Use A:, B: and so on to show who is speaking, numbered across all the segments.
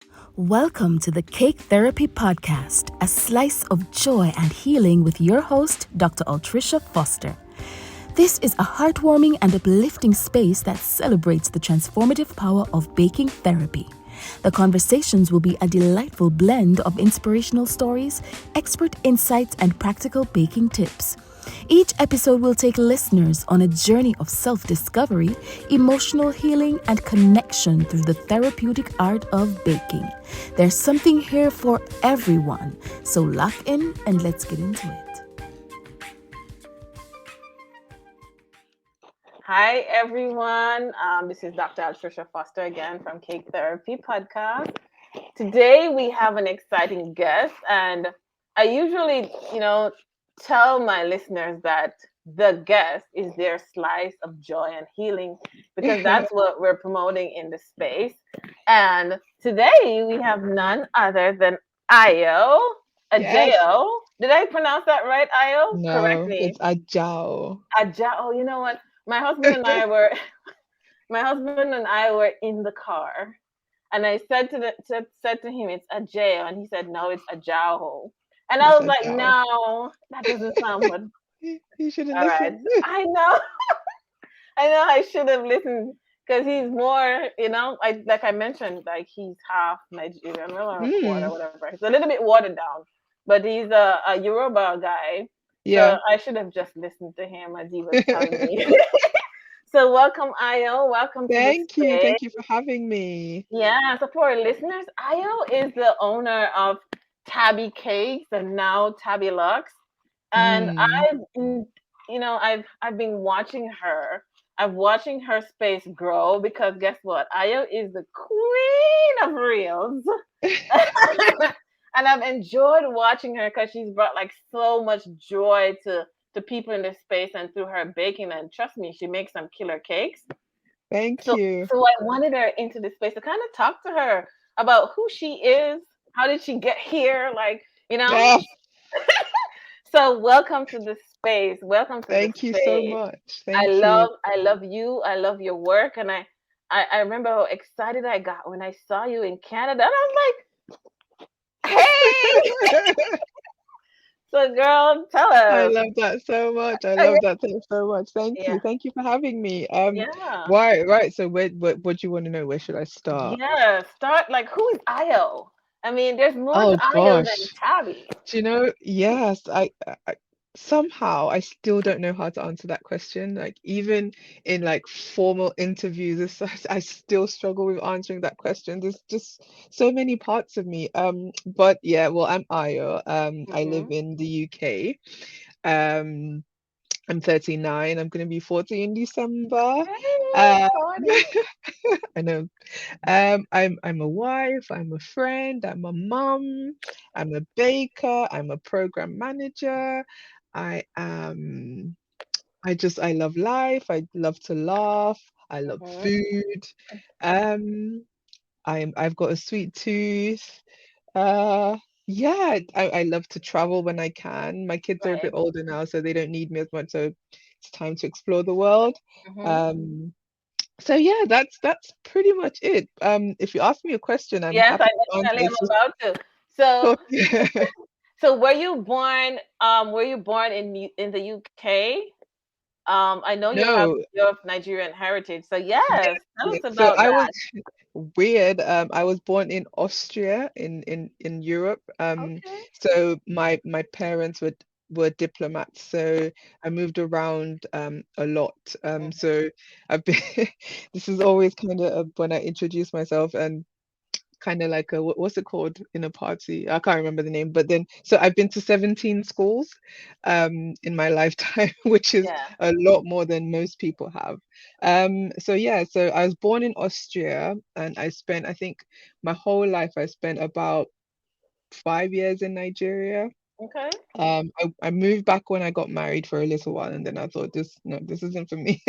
A: Welcome to the Cake Therapy Podcast, a slice of joy and healing with your host, Dr. Altricia Foster. This is a heartwarming and uplifting space that celebrates the transformative power of baking therapy. The conversations will be a delightful blend of inspirational stories, expert insights, and practical baking tips. Each episode will take listeners on a journey of self-discovery, emotional healing, and connection through the therapeutic art of baking. There's something here for everyone, so lock in and let's get into it.
B: Hi, everyone. This is Dr. Altricia Foster again from Cake Therapy Podcast. Today we have an exciting guest, and I usually, tell my listeners that the guest is their slice of joy and healing because that's what we're promoting in the space. And today we have none other than Ayo,
C: Yes.
B: Ajayo. Did I pronounce that right, Ayo? Correct
C: No,
B: me.
C: it's agile.
B: Ajao. You know what? My husband and I were my husband and I were in the car, and I said to him it's a jail, and he said no, it's a jowl. And I
C: It's
B: was like,
C: agile.
B: no, that doesn't sound good.
C: You should have
B: All right,
C: listened.
B: I know, I know, I should have listened because he's more, like I mentioned, like he's half Nigerian, well, or a quarter,
C: Mm,
B: whatever. He's a little bit watered down, but he's a Yoruba guy. So
C: yeah.
B: I should have just listened to him as he was telling me. So welcome, Ayo. Welcome to the
C: Thank you.
B: space.
C: Thank you for having me.
B: Yeah. So for our listeners, Ayo is the owner of Tabi Cakes and now Tabi Luxe. And
C: Mm.
B: I've been watching her. I'm watching her space grow because guess what? Ayo is the queen of reels. And I've enjoyed watching her because she's brought like so much joy to people in this space and through her baking. And trust me, she makes some killer cakes.
C: Thank
B: So
C: you.
B: so I wanted her into this space to kind of talk to her about who she is, how did she get here, like you know.
C: Yes.
B: So welcome to the space. Welcome to the
C: Thank you so
B: space.
C: much.
B: I
C: Thank you.
B: love I love you. I love your work, and I remember how excited I got when I saw you in Canada. And I was like, hey. So girl, tell
C: I
B: us.
C: love that so much. I love that so much. Thank
B: Yeah,
C: you. Thank you for having me.
B: yeah,
C: Right. So what do you want to know? Where should I start?
B: yeah. Start like who is Io? I mean, there's more to
C: Oh
B: Io than
C: gosh.
B: Tabby.
C: Do you know? Yes, I somehow I still don't know how to answer that question. Like even in like formal interviews, I still struggle with answering that question. There's just so many parts of me. But yeah, well, I'm Ayo. I live
B: Mm-hmm.
C: in the UK. Um, I'm 39. I'm gonna be 40 in December.
B: Hey,
C: Uh,
B: Cody.
C: I know. I'm a wife, I'm a friend, I'm a mum, I'm a baker, I'm a program manager. I am I love life, I love to laugh, I love
B: Mm-hmm.
C: food. Um I've got a sweet tooth. Uh yeah, I love to travel when I can. My kids are a bit
B: Right.
C: older now, so they don't need me as much, so it's time to explore the world.
B: Mm-hmm.
C: Um so yeah, that's pretty much it. If you ask me a question, I'm
B: Yes,
C: happy
B: I
C: to answer.
B: definitely am
C: It's just
B: about to. So,
C: short. Yeah.
B: so were you born? Were you born in the UK? I know
C: No,
B: you have Nigerian heritage. So yes,
C: yes,
B: tell us
C: yes. So
B: about
C: I was
B: that.
C: weird. I was born in Austria in Europe.
B: Okay.
C: So my parents were diplomats, so I moved around a lot. So I've been this is always kind of when I introduce myself and kind of like a what's it called in a party? I can't remember the name, but then so I've been to 17 schools in my lifetime, which is
B: Yeah.
C: a lot more than most people have. So yeah, so I was born in Austria and I spent I think my whole life I spent about 5 years in Nigeria.
B: Okay.
C: I moved back when I got married for a little while, and then I thought this no, this isn't for me.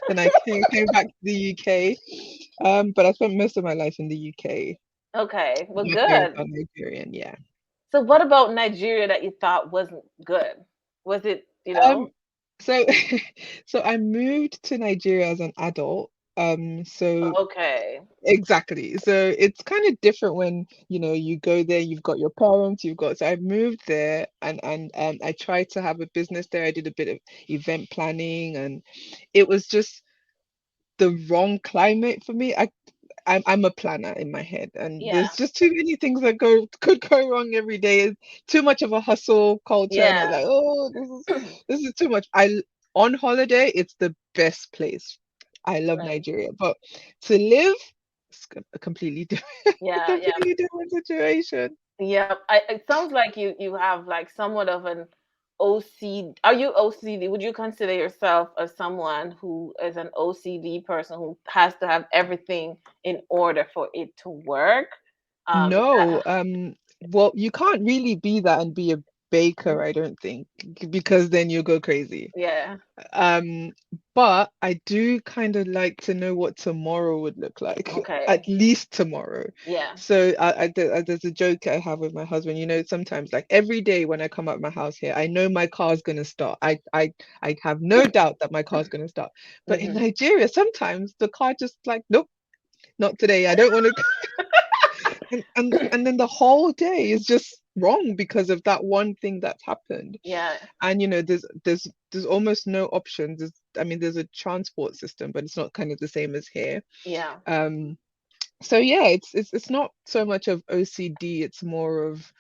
C: Then I came back to the UK. But I spent most of my life in the UK.
B: Okay. Well,
C: My parents
B: good.
C: are Nigerian, yeah.
B: So what about Nigeria that you thought wasn't good? Was it?
C: Um, so so I moved to Nigeria as an adult. So
B: Okay.
C: exactly. So it's kind of different when, you go there, you've got your parents, so I moved there, and I tried to have a business there. I did a bit of event planning, and it was just the wrong climate for me. I'm a planner in my head, and
B: Yeah.
C: there's just too many things that could go wrong every day. It's too much of a hustle culture, and I was
B: Yeah.
C: like, oh, this is too much. On holiday, it's the best place. I love
B: Right.
C: Nigeria, but to live, it's a completely different, a
B: Yeah. Yeah.
C: completely different situation.
B: Yeah. It sounds like you have like somewhat of an OCD. Are you OCD? Would you consider yourself as someone who is an OCD person who has to have everything in order for it to work? Is
C: No,
B: that
C: well, you can't really be that and be a baker, I don't think, because then you go crazy.
B: yeah.
C: Um, but I do kind of like to know what tomorrow would look like,
B: Okay.
C: at least tomorrow.
B: Yeah.
C: So there's a joke I have with my husband. Sometimes like every day when I come out my house here, I know my car's gonna start. I have no doubt that my car's gonna start. But in
B: Hmm.
C: Nigeria, sometimes the car just like, nope, not today. I don't want to. And then the whole day is just wrong because of that one thing that's happened.
B: Yeah.
C: And there's almost no options. I mean, there's a transport system, but it's not kind of the same as here.
B: Yeah.
C: um so yeah, it's not so much of OCD, it's more of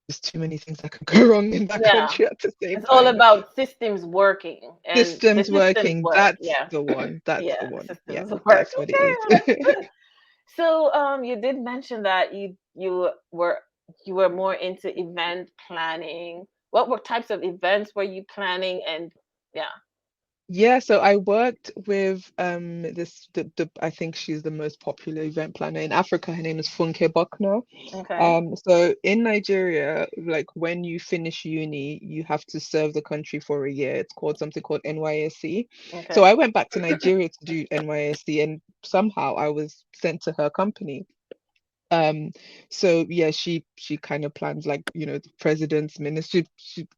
C: there's too many things that could go wrong in that
B: Yeah.
C: country at the same
B: It's all
C: time.
B: about systems working, and the
C: Systems
B: systems
C: working,
B: work.
C: that's
B: Yeah.
C: the one, that's
B: Yeah.
C: the one, yeah,
B: Systems work.
C: that's what it
B: Okay.
C: is.
B: Well, that's good. So, you did mention that you were more into event planning. What types of events were you planning? And yeah.
C: Yeah, so I worked with I think she's the most popular event planner in Africa. Her name is Funke Buckner.
B: Okay.
C: So in Nigeria, like when you finish uni, you have to serve the country for a year. It's called something called NYSC. So
B: Okay.
C: I went back to Nigeria to do NYSC, and somehow I was sent to her company. Um, so yeah, she kind of plans like, the president's ministry,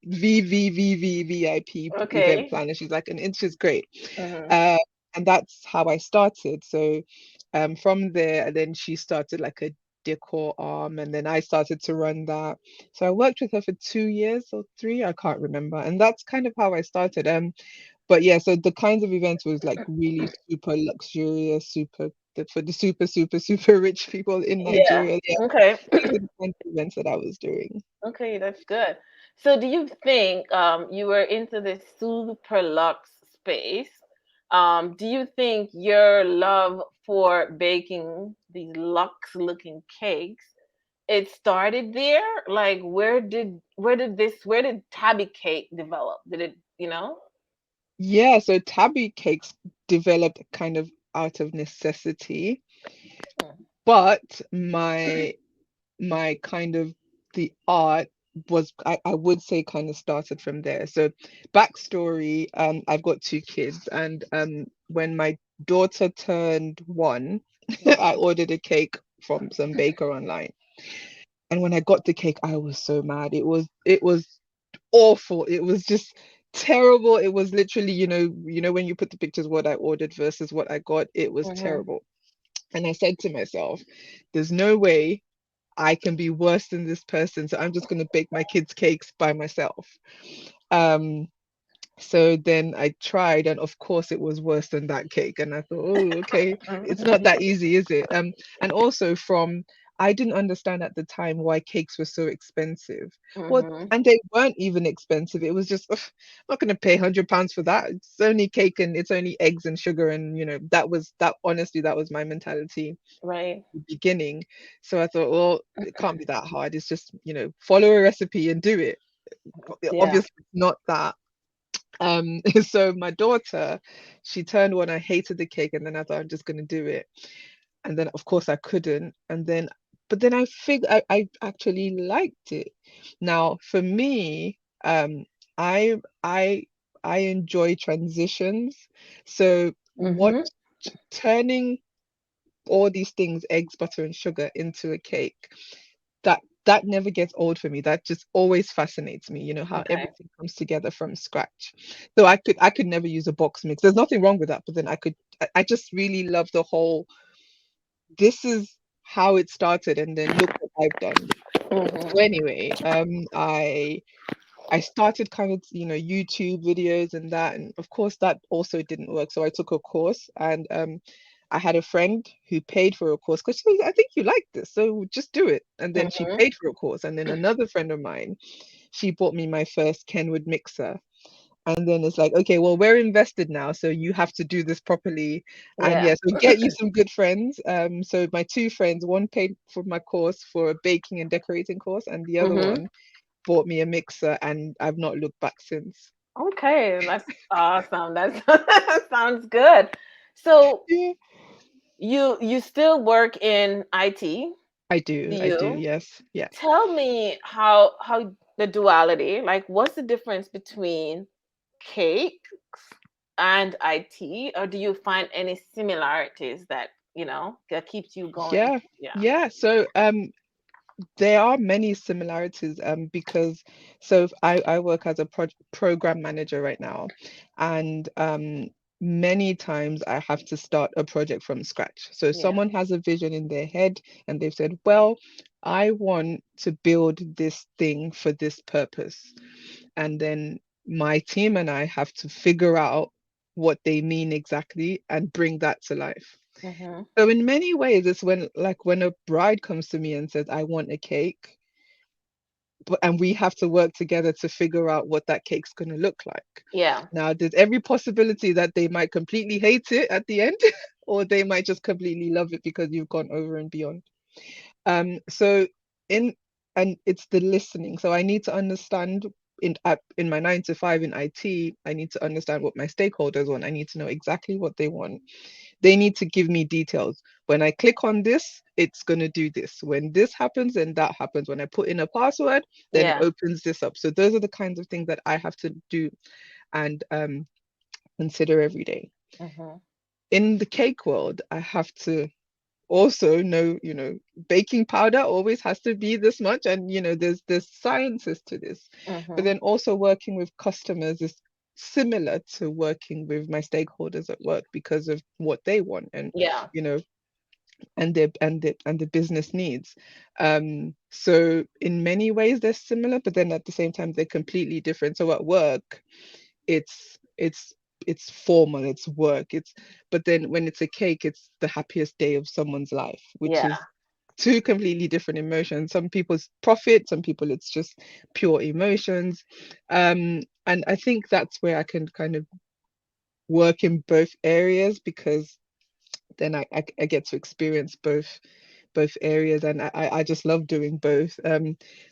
C: VIP event
B: Okay.
C: planner. She's like, and it's just great.
B: Hmm.
C: Uh, and that's how I started. So from there, and then she started like a decor arm, and then I started to run that. So I worked with her for 2 years or three, I can't remember. And that's kind of how I started. But yeah, so the kinds of events was like really super luxurious, for the super, super, super rich people in
B: Yeah.
C: Nigeria. Yeah,
B: Okay.
C: those are the kinds of events that I was doing.
B: Okay, that's good. So, do you think you were into this super luxe space? Do you think your love for baking these luxe looking cakes, it started there? Like, where did Tabby cake develop? Did it,
C: Yeah, so Tabi cakes developed kind of out of necessity, but my kind of the art was, I would say, kind of started from there. So backstory, I've got two kids, and when my daughter turned one, I ordered a cake from some baker online. And when I got the cake, I was so mad. It was awful. It was just terrible. It was literally, when you put the pictures what I ordered versus what I got, it was
B: Mm-hmm.
C: terrible. And I said to myself, there's no way I can be worse than this person, so I'm just going to bake my kids' cakes by myself. Um, so then I tried, and of course it was worse than that cake. And I thought, oh, okay, it's not that easy, is it? And also I didn't understand at the time why cakes were so expensive. Well,
B: Mm-hmm.
C: and they weren't even expensive. It was just, ugh, I'm not going to pay £100 for that. It's only cake and it's only eggs and sugar. And, honestly, that was my mentality
B: Right.
C: beginning. So I thought, well, it can't be that hard. It's just, follow a recipe and do it.
B: Yeah.
C: Obviously, it's not that. So my daughter, she turned one. I hated the cake, and then I thought I'm just gonna do it. And then of course I couldn't. But then I figured I actually liked it. Now for me, I I I enjoy transitions. So
B: Mm-hmm.
C: turning all these things, eggs, butter, and sugar, into a cake, that never gets old for me. That just always fascinates me, how
B: Okay.
C: everything comes together from scratch. So I could never use a box mix. There's nothing wrong with that, but then I just really love the whole, this is how it started, and then look what I've done. So
B: Mm-hmm.
C: anyway, I started kind of, YouTube videos and that, and of course that also didn't work. So I took a course, and I had a friend who paid for a course because she was, I think you like this, so just do it. And then she
B: Mm-hmm.
C: paid for a course, and then another friend of mine, she bought me my first Kenwood mixer. And then it's like, okay, well, we're invested now, so you have to do this properly. And
B: Yeah.
C: yeah, so get you some good friends. So my two friends, one paid for my course for a baking and decorating course, and the other
B: Mm-hmm.
C: one bought me a mixer, and I've not looked back since.
B: Okay, that's awesome. That sounds good. So
C: Yeah,
B: you still work in IT, do
C: I do,
B: you?
C: yes, yeah.
B: Tell me how the duality, like what's the difference between cakes and IT, or do you find any similarities that, that keeps you going?
C: Yeah,
B: Yeah.
C: yeah. So there are many similarities because so I work as a program manager right now, and many times I have to start a project from scratch. So
B: Yeah.
C: someone has a vision in their head, and they've said, well, I want to build this thing for this purpose, and then my team and I have to figure out what they mean exactly and bring that to life.
B: Mm-hmm.
C: So in many ways, it's when a bride comes to me and says, I want a cake, and we have to work together to figure out what that cake's going to look like.
B: Yeah.
C: Now, there's every possibility that they might completely hate it at the end, or they might just completely love it because you've gone over and beyond. So in and it's the listening. So I need to understand in my 9 to 5 in IT, I need to understand what my stakeholders want. I need to know exactly what they want. They need to give me details. When I click on this, it's going to do this. When this happens, then that happens. When I put in a password, then it
B: Yeah.
C: opens this up. So those are the kinds of things that I have to do and consider every day.
B: Mm-hmm.
C: In the cake world, I have to also know, baking powder always has to be this much, and there's sciences to this. But
B: Mm-hmm.
C: then also working with customers is similar to working with my stakeholders at work because of what they want, and
B: Yeah.
C: you know and the business needs. So in many ways they're similar, but then at the same time they're completely different. So at work, it's formal, it's work, but then when it's a cake, it's the happiest day of someone's life, which
B: Yeah.
C: is two completely different emotions. Some people's profit, some people it's just pure emotions. And I think that's where I can kind of work in both areas, because then I get to experience both areas, and I just love doing both.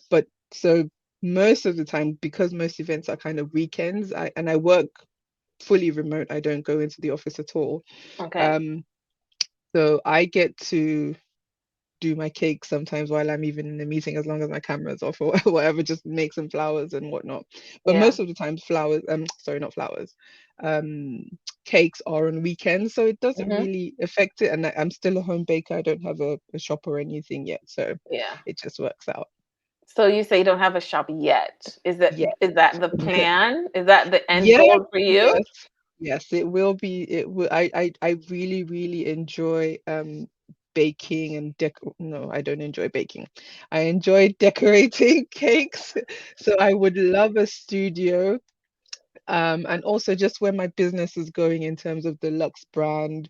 C: But so most of the time, because most events are kind of weekends, I work fully remote. I don't go into the office at all.
B: Okay.
C: Um, so I get to do my cake sometimes while I'm even in the meeting, as long as my camera's off or whatever, just make some flowers and whatnot. But
B: Yeah.
C: most of the time, flowers, sorry, not flowers, um, cakes are on weekends, so it doesn't
B: Mm-hmm.
C: really affect it. And I'm still a home baker. I don't have a shop or anything yet, so
B: Yeah.
C: it just works out.
B: So you say you don't have a shop yet.
C: Yeah.
B: Is that the plan? Is that the end
C: Yeah,
B: goal for you?
C: yes, yes, it will be. It will. I really, really enjoy baking and no, I don't enjoy baking. I enjoy decorating cakes. So I would love a studio. And also just where my business is going in terms of the Lux brand,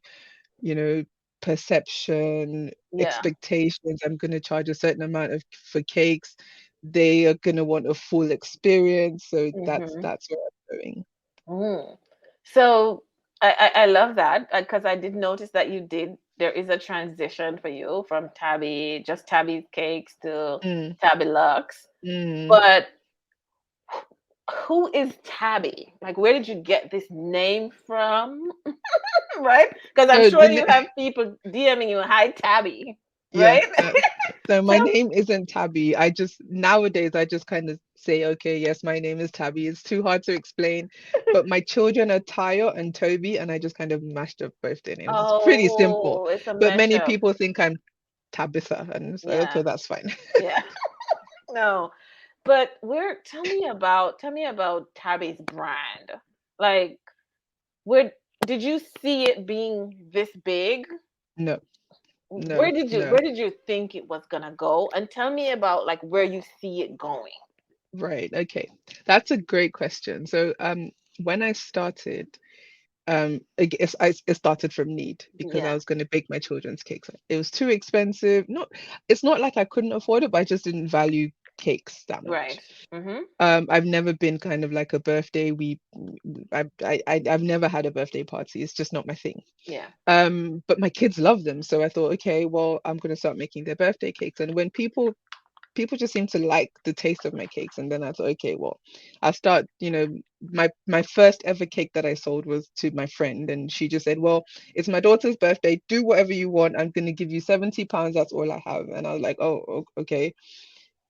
C: you know, perception,
B: Yeah.
C: expectations. I'm going to charge a certain amount of for cakes. They are going to want a full experience. So
B: Mm-hmm.
C: that's where I'm going.
B: Mm. So I love that because I did notice that there is a transition for you from just Tabby's cakes to
C: Mm,
B: Tabby Luxe.
C: mm.
B: But who is Tabby? Like, where did you get this name from? Right? Because I'm
C: So
B: sure you have people DMing you, "Hi, Tabby."
C: yeah,
B: Right?
C: so my
B: Tell.
C: name isn't Tabby. I just nowadays I just kind of say, okay, yes, my name is Tabby. It's too hard to explain. But my children are Tayo and Toby, and I just kind of mashed up both their names. It's pretty simple.
B: Oh, it's a
C: But many
B: mashup.
C: people think I'm Tabitha, and it's like, okay,
B: Yeah.
C: that's fine.
B: Yeah. No. But where tell me about Tabby's brand. Like where did you see it being this big?
C: No,
B: Where
C: no,
B: did you
C: no.
B: where did you think it was gonna go? And tell me about like where you see it going.
C: Right. Okay. That's a great question. So, when I started, it started from need because I
B: Yeah.
C: was going to bake my children's cakes. It was too expensive. It's not like I couldn't afford it, but I just didn't value cakes that
B: Right.
C: much.
B: Mm-hmm.
C: I've never been kind of like a birthday. I've never had a birthday party. It's just not my thing.
B: Yeah.
C: But my kids love them, so I thought, okay, well, I'm gonna start making their birthday cakes. And when people just seem to like the taste of my cakes, and then I thought, okay, well, I'll start. My first ever cake that I sold was to my friend, and she just said, well, it's my daughter's birthday. Do whatever you want. I'm gonna give you £70. That's all I have. And I was like, oh, okay.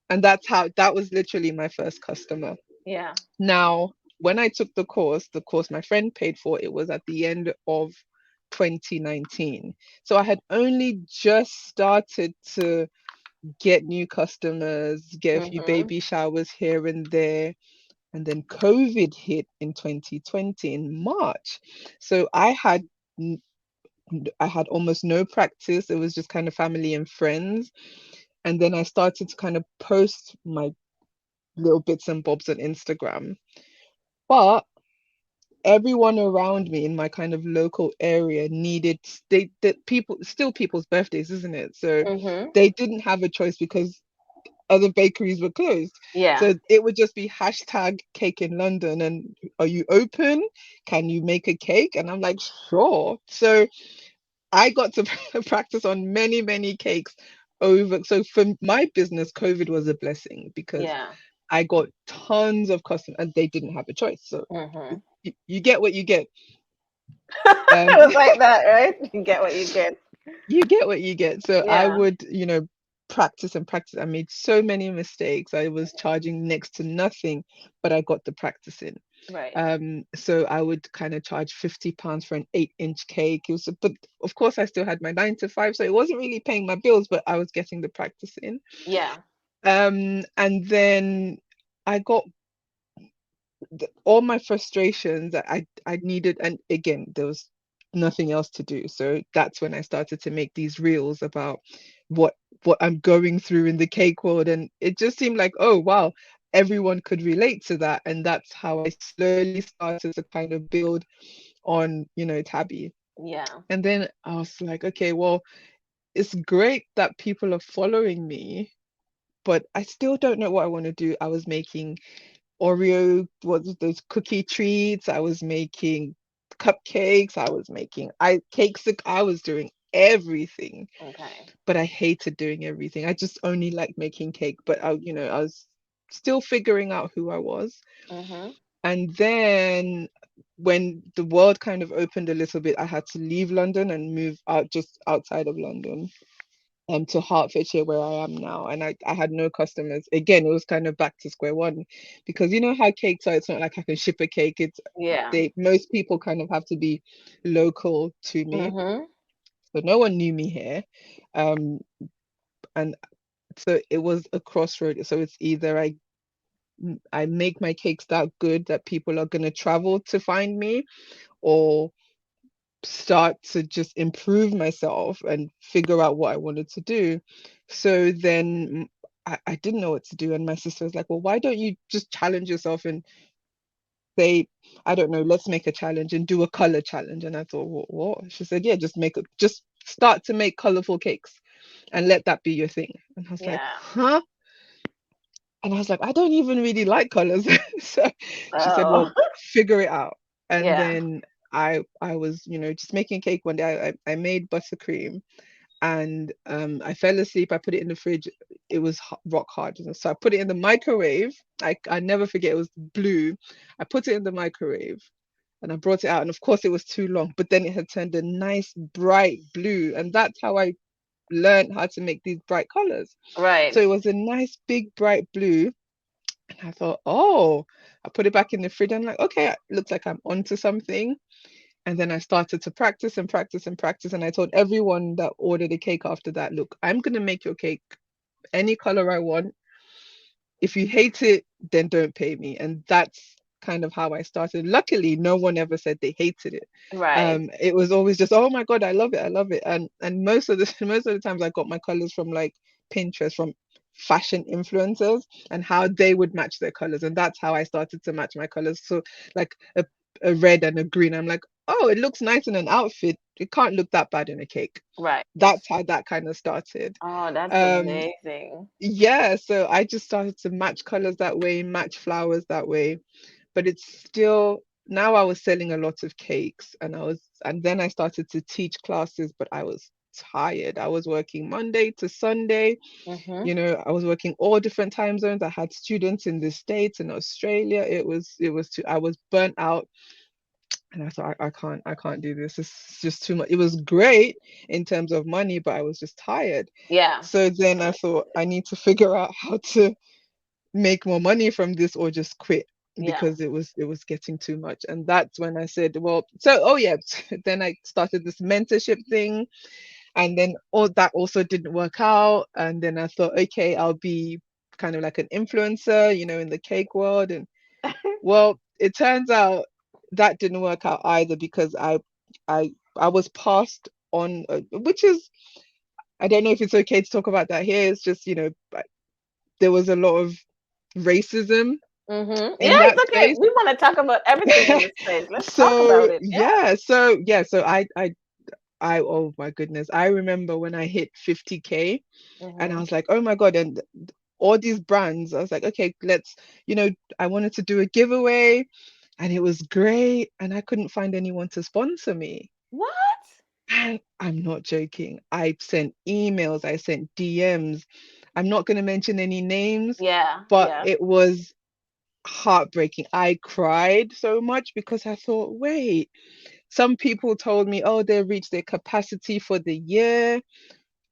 C: And that was literally my first customer.
B: Yeah.
C: Now, when I took the course my friend paid for, it was at the end of 2019. So I had only just started to get new customers, get a few
B: Mm-hmm.
C: baby showers here and there. And then COVID hit in 2020 in March. So I had almost no practice. It was just kind of family and friends. And then I started to kind of post my little bits and bobs on Instagram. But everyone around me in my kind of local area needed they that people still people's birthdays, isn't it? So
B: Mm-hmm.
C: they didn't have a choice because other bakeries were closed.
B: Yeah.
C: So it would just be hashtag cake in London and are you open? Can you make a cake? And I'm like, sure. So I got to practice on many, many cakes over. So for my business, COVID was a blessing because
B: Yeah.
C: I got tons of customers and they didn't have a choice. So
B: Mm-hmm.
C: you get what you get.
B: It
C: Um,
B: was like that, right? You get what you get.
C: you get what you get. So I
B: Yeah.
C: would, practice and practice. I made so many mistakes. I was charging next to nothing, but I got the practice in.
B: Right.
C: So I would kind of charge £50 for an 8-inch cake. But of course I still had my 9 to 5, so it wasn't really paying my bills, but I was getting the practice in.
B: Yeah.
C: And then I got all my frustrations that I needed, and again there was nothing else to do, so that's when I started to make these reels about what what I'm going through in the cake world, and it just seemed like, oh wow, everyone could relate to that, and that's how I slowly started to kind of build on Tabi.
B: Yeah.
C: And then I was like, okay, well, it's great that people are following me, but I still don't know what I want to do. I was making Oreo, those cookie treats. I was making cupcakes. I was making cakes. I was doing everything,
B: Okay.
C: but I hated doing everything. I just only liked making cake, but I was still figuring out who I was.
B: Mm-hmm.
C: And then when the world kind of opened a little bit, I had to leave London and move out just outside of London, to Hertfordshire where I am now. And I had no customers. Again, it was kind of back to square one because you know how cakes are, it's not like I can ship a cake.
B: Yeah.
C: Most people kind of have to be local to me.
B: Mm-hmm.
C: So no one knew me here. Um, and so it was a crossroad. So it's either I make my cakes that good that people are gonna travel to find me, or start to just improve myself and figure out what I wanted to do. So then I didn't know what to do. And my sister was like, well, why don't you just challenge yourself and say, I don't know, let's make a challenge and do a color challenge. And I thought, what? She said, yeah, just start to make colorful cakes and let that be your thing. And I was like,
B: Yeah.
C: huh? And I was like, I don't even really like colors. So she said,
B: Oh.
C: well, figure it out. And
B: Yeah.
C: then I was, just making cake one day. I made buttercream and I fell asleep. I put it in the fridge. It was rock hard. So I put it in the microwave. I never forget, it was blue. I put it in the microwave and I brought it out. And of course it was too long, but then it had turned a nice bright blue. And that's how I learned how to make these bright colors. So
B: Right.
C: it was a nice big bright blue. And I thought, oh, I put it back in the fridge. I'm like, okay, it looks like I'm onto something. And then I started to practice and practice and practice. And I told everyone that ordered a cake after that, look, I'm going to make your cake any color I want. If you hate it, then don't pay me. And that's kind of how I started. Luckily, no one ever said they hated it.
B: Right.
C: It was always just, oh my God, I love it, I love it. And most of the most of the times I got my colors from like Pinterest, from fashion influencers, and how they would match their colors. And that's how I started to match my colors. So like a red and a green. I'm like, oh, it looks nice in an outfit. It can't look that bad in a cake.
B: Right.
C: That's how that kind of started.
B: Oh, that's
C: Um,
B: amazing.
C: yeah, so I just started to match colors that way, match flowers that way. But it's still, now I was selling a lot of cakes, and then I started to teach classes, but I was tired. I was working Monday to Sunday.
B: Mm-hmm.
C: I was working all different time zones. I had students in the States and Australia. It was too, I was burnt out, and I thought, I can't do this. This is just too much. It was great in terms of money, but I was just tired.
B: Yeah.
C: So then I thought I need to figure out how to make more money from this or just quit,
B: Yeah.
C: because it was getting too much. And that's when I said, well, so oh yeah, then I started this mentorship thing, and then all that also didn't work out. And then I thought, okay, I'll be kind of like an influencer, in the cake world. And well, it turns out that didn't work out either, because I was passed on, which is, I don't know if it's okay to talk about that here. It's just, there was a lot of racism
B: Mm-hmm. Yeah,
C: in that
B: it's okay.
C: space.
B: We want to talk about everything in this space. Let's talk
C: So
B: about it. Yeah.
C: yeah, so I oh my goodness, I remember when I hit 50K, and I
B: Mm-hmm.
C: was like, oh my God. And all these brands, I was like, okay, I wanted to do a giveaway, and it was great, and I couldn't find anyone to sponsor me.
B: What?
C: And I'm not joking. I sent emails, I sent DMs. I'm not going to mention any names,
B: Yeah.
C: but
B: Yeah.
C: it was heartbreaking. I cried so much, because I thought, wait, some people told me, oh, they reached their capacity for the year.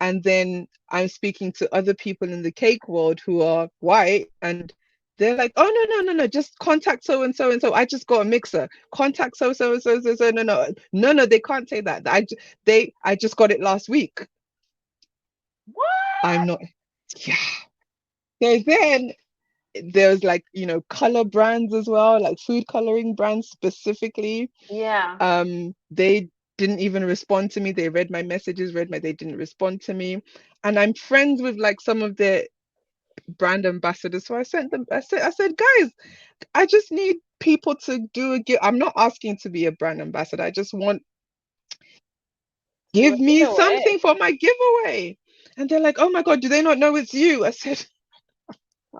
C: And then I'm speaking to other people in the cake world who are white, and they're like, oh, no, no, no, no, just contact so and so and so. I just got a mixer. Contact so so so so so. No, no, no, no, they can't say that. I just got it last week. I'm
B: What?
C: not. Yeah. So then there's like, color brands as well, like food coloring brands specifically.
B: Yeah.
C: They didn't even respond to me. They read my messages, they didn't respond to me. And I'm friends with like some of their brand ambassadors. So I sent them, I said, guys, I just need people to do a give. I'm not asking to be a brand ambassador. I just want,
B: Do
C: give
B: it
C: me
B: either way.
C: something for my giveaway. And they're like, oh my God, do they not know it's you? I said,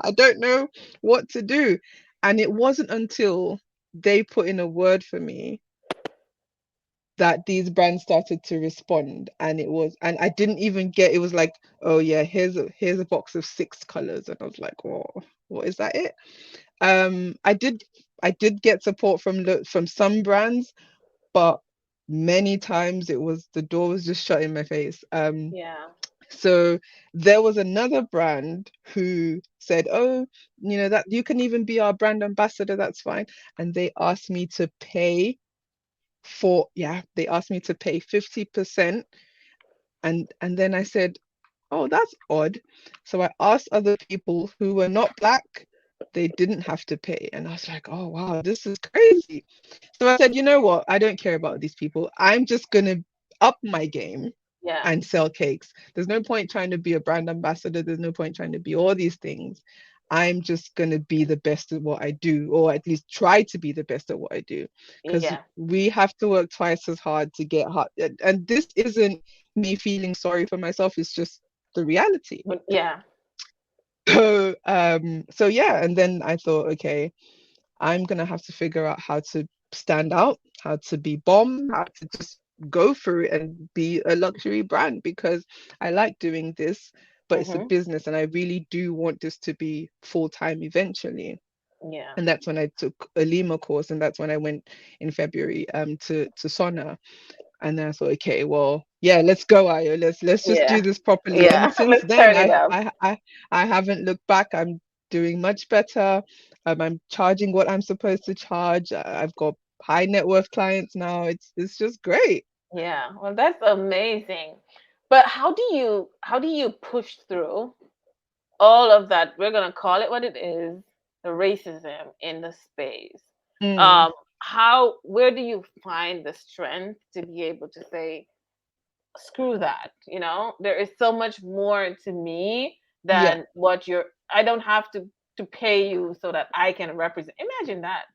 C: I don't know what to do. And it wasn't until they put in a word for me that these brands started to respond. And I didn't even get, it was like, oh yeah, here's a box of 6 colors. And I was like, oh, what, is that it? I did get support from some brands, but many times the door was just shut in my face.
B: Yeah.
C: So there was another brand who said, oh, that you can even be our brand ambassador, that's fine. And they asked me to pay 50%. And then I said, oh, that's odd. So I asked other people who were not black, they didn't have to pay. And I was like, oh wow, this is crazy. So I said, you know what? I don't care about these people. I'm just gonna up my game
B: Yeah.
C: and sell cakes. There's no point trying to be a brand ambassador. There's no point trying to be all these things. I'm just going to be the best at what I do, or at least try to be the best at what I do, because
B: Yeah.
C: we have to work twice as hard to get hard. And this isn't me feeling sorry for myself, it's just the reality.
B: Yeah.
C: So yeah, and then I thought, okay, I'm gonna have to figure out how to stand out, how to be bomb, how to just go through it and be a luxury brand, because I like doing this, but it's a
B: Mm-hmm.
C: business and I really do want this to be full time eventually.
B: Yeah.
C: And that's when I took a Lima course, and that's when I went in February to Sona. And then I thought, okay, well, yeah, let's go, Ayo. Let's just do
B: Yeah.
C: this properly.
B: Yeah.
C: And since
B: Let's
C: then,
B: turn it up.
C: I haven't looked back. I'm doing much better. I'm charging what I'm supposed to charge. I've got high net worth clients now. It's just great.
B: Yeah. Well, that's amazing. But how do you push through all of that? We're gonna call it what it is, the racism in the space.
C: Mm.
B: Where do you find the strength to be able to say, screw that, there is so much more to me
C: Yeah,
B: than what I don't have to pay you so that I can represent. Imagine that.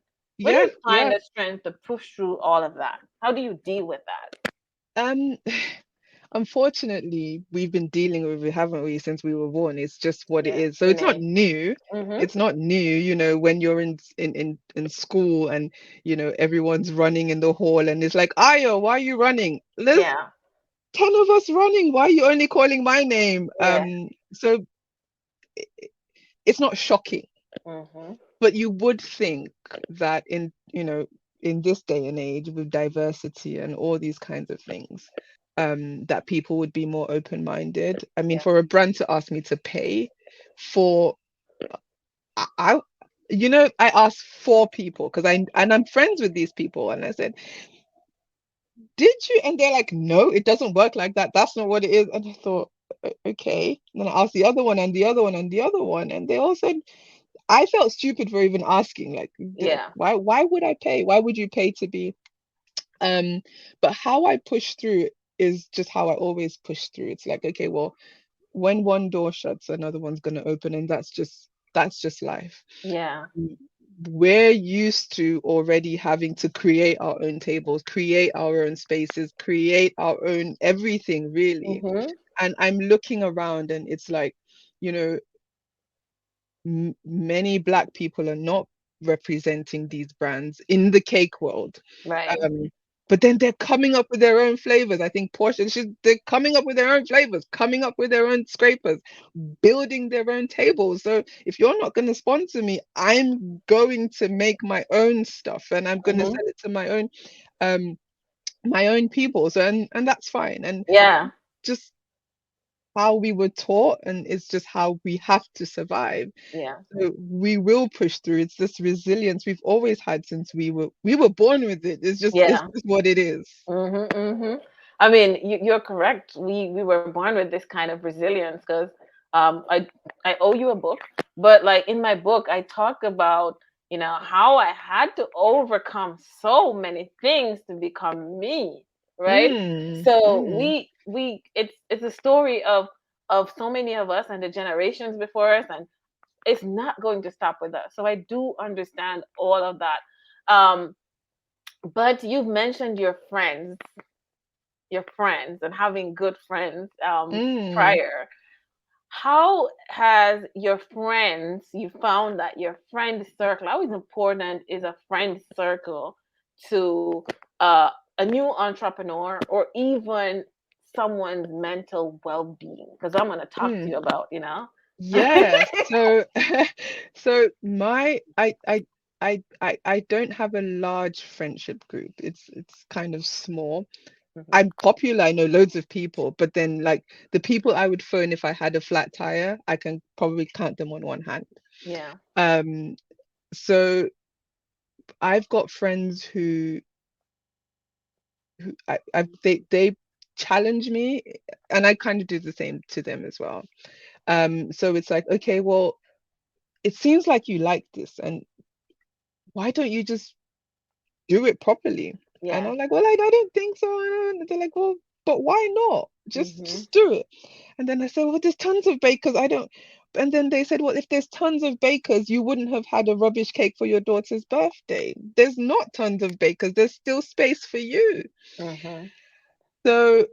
B: Where do
C: yeah,
B: you find
C: yeah.
B: the strength to push through all of that? How do you deal with that?
C: Um, unfortunately, we've been dealing with it, haven't we, since we were born. It's just what it
B: Yeah,
C: is. So it's not
B: innate.
C: new.
B: Mm-hmm.
C: It's not new, when you're in school and everyone's running in the hall and it's like, Ayo, why are you running? There's
B: Yeah.
C: 10 of us running. Why are you only calling my name?
B: Yeah.
C: So it's not shocking,
B: Mm-hmm.
C: but you would think that in this day and age with diversity and all these kinds of things, that people would be more open-minded. I mean,
B: Yeah.
C: for a brand to ask me to pay for, I I asked four people because I'm friends with these people, and I said, did you? And they're like, no, it doesn't work like that. That's not what it is. And I thought, okay. And then I asked the other one and the other one and the other one, and they all said, I felt stupid for even asking. Like,
B: Yeah.
C: why would I pay? Why would you pay to be? Um, but how I push through is just how I always push through. It's like, okay, well, when one door shuts, another one's gonna open, and that's just life.
B: Yeah.
C: We're used to already having to create our own tables, create our own spaces, create our own everything, really.
B: Mm-hmm.
C: And I'm looking around, and it's like, you know, many Black people are not representing these brands in the cake world.
B: Right.
C: Um, but then they're coming up with their own flavors. I think Porsche, they're coming up with their own flavors, coming up with their own scrapers, building their own tables. So if you're not going to sponsor me, I'm going to make my own stuff and I'm going to
B: Mm-hmm.
C: sell it to um my own people. So and that's fine. And
B: Yeah.
C: just how we were taught, and it's just how we have to survive.
B: Yeah.
C: So we will push through. It's this resilience we've always had since we were born with it. It's
B: Yeah.
C: just what it is.
B: Mm-hmm. Mm-hmm. I mean, you're correct. We were born with this kind of resilience because um, I I owe you a book, but like in my book, I talk about how I had to overcome so many things to become me, right?
C: Mm,
B: So
C: mm,
B: it's a story of so many of us and the generations before us, and it's not going to stop with us. So I do understand all of that. Um, but you've mentioned your friends and having good friends
C: mm,
B: prior. How has your friends, you found that your friend circle, how is important is a friend circle to a new entrepreneur or even someone's mental well-being? Because I'm going to talk to
C: mm.
B: you about,
C: Yeah. So so my I don't have a large friendship group. It's kind of small.
B: Mhm.
C: I'm popular, I know loads of people, but then like the people I would phone if I had a flat tire, I can probably count them on one hand.
B: Yeah.
C: Um, so I've got friends who they challenge me, and I kind of do the same to them as well. So it's like, okay, well, it seems like you like this, and why don't you just do it properly? And
B: Yeah.
C: I'm like, well, I don't think so. And they're like, well, but why not? Just
B: Hmm.
C: just do it. And then I said, well, there's tons of bakers. I don't. And then they said, well, if there's tons of bakers, you wouldn't have had a rubbish cake for your daughter's birthday. There's not tons of bakers. There's still space for you.
B: Hmm.
C: So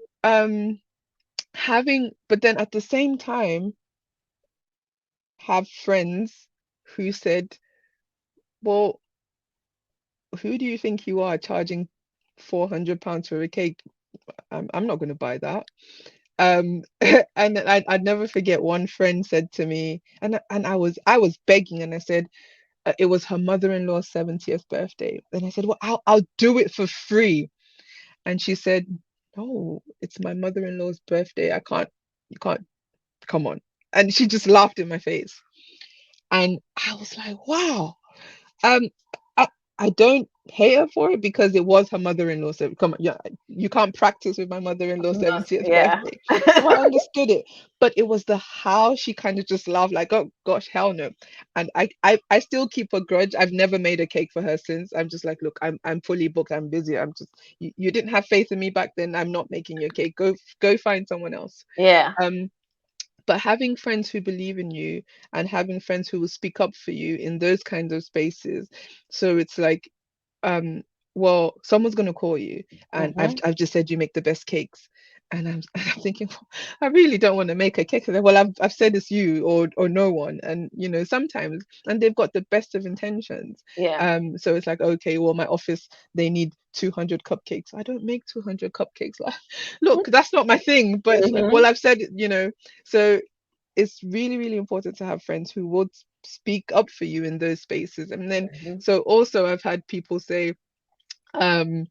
C: but then at the same time, have friends who said, well, who do you think you are charging £400 for a cake? I'm not going to buy that. And I'd never forget one friend said to me, and I was begging, and I said it was her mother-in-law's 70th birthday, and I said, well, I'll do it for free, and she said, no, it's my mother-in-law's birthday. You can't, come on, and she just laughed in my face, and I was like, wow. Um, I don't hate her for it because it was her mother-in-law. So come on, yeah, you can't practice with my mother-in-law's 70th
B: Yeah.
C: birthday. So I understood it. But it was the how she kind of just laughed like, oh gosh, hell no. And I still keep a grudge. I've never made a cake for her since. I'm just like, look, I'm fully booked, I'm busy. I'm just you didn't have faith in me back then. I'm not making your cake. Go find someone else.
B: Yeah.
C: Um, but having friends who believe in you and having friends who will speak up for you in those kinds of spaces. So it's like, um well, someone's going to call you, and
B: Mm-hmm.
C: I've just said you make the best cakes, and I'm thinking, "Well, I really don't want to make a cake." Well, I've said it's you or no one, and sometimes, and they've got the best of intentions.
B: Yeah.
C: So it's like, okay, well, my office, they need 200 cupcakes. I don't make 200 cupcakes. Like, look, that's not my thing, but
B: Mm-hmm.
C: well, I've said it, so it's really, really important to have friends who would speak up for you in those spaces. And then,
B: Mm-hmm.
C: so also I've had people say, um,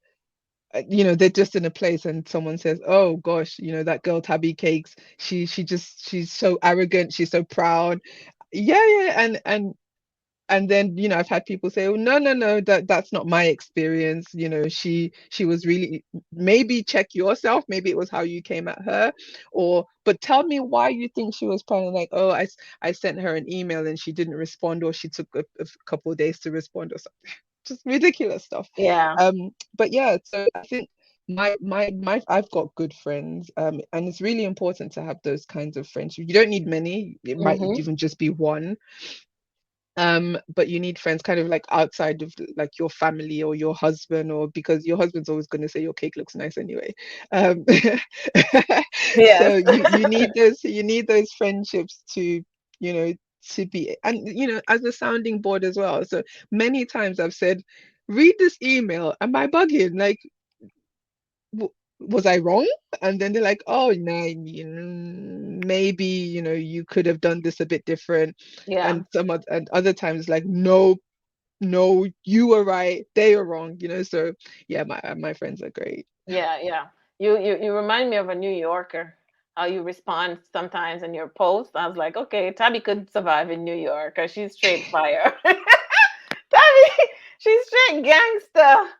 C: they're just in a place and someone says, "Oh gosh, that girl Tabi Cakes, she's so arrogant, she's so proud." Yeah, yeah, and then I've had people say, oh, no, no, no, that's not my experience. She was really, maybe check yourself, maybe it was how you came at her, but tell me why you think she was planning, like, oh, I sent her an email and she didn't respond, or she took a couple of days to respond, or something. Just ridiculous stuff.
B: Yeah.
C: But yeah, so I think my I've got good friends, and it's really important to have those kinds of friends. You don't need many, it might
B: Mm-hmm.
C: even just be one, but you need friends kind of like outside of like your family or your husband, or because your husband's always going to say your cake looks nice anyway. um
B: Yes.
C: so you need those friendships to to be, and as a sounding board as well. So many times I've said, read this email, am I bugging, like, was I wrong? And then they're like, oh no, maybe you could have done this a bit different.
B: Yeah.
C: And other times, like, no, no, you were right, they were wrong. So yeah, my friends are great.
B: Yeah. Yeah. You remind me of a New Yorker. How you respond sometimes in your posts. I was like, okay, Tabi could survive in New York, 'cause she's straight fire. Tabi, she's straight gangster.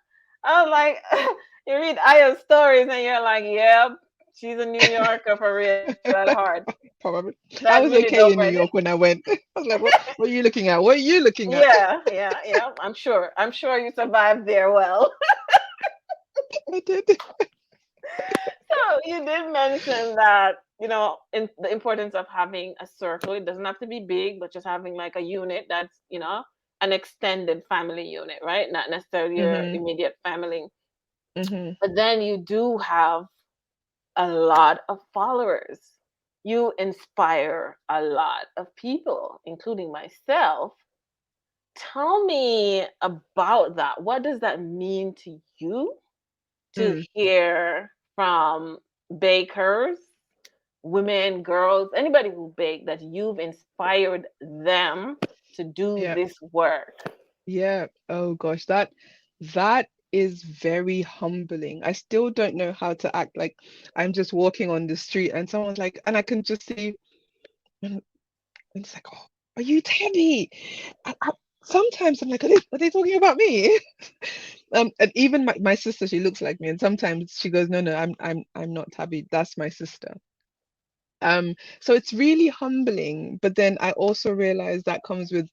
B: I was like, you read Ayo's stories and you're like, yep, she's a New Yorker for real at heart.
C: Probably.
B: That
C: I
B: really
C: was
B: don't
C: okay in
B: break.
C: New York when I went. I was like, what are you looking at? What are you looking at?
B: Yeah, yeah, yeah. I'm sure. I'm sure you survived there well.
C: I did.
B: So you did mention that, in the importance of having a circle. It doesn't have to be big, but just having like a unit that's, an extended family unit, right? Not necessarily your
C: Hmm.
B: immediate family.
C: Hmm.
B: But then you do have a lot of followers. You inspire a lot of people, including myself. Tell me about that. What does that mean to you to
C: Mm,
B: hear from bakers, women, girls, anybody who bake, that you've inspired them to do
C: yeah.
B: this work?
C: Yeah. Oh gosh, that is very humbling. I still don't know how to act. Like, I'm just walking on the street and someone's like, and I can just see, and it's like, oh, are you Tabby? I, sometimes I'm like, are they talking about me? And even my sister, she looks like me, and sometimes she goes, no, no, I'm not Tabby. That's my sister. So it's really humbling, but then I also realize that comes with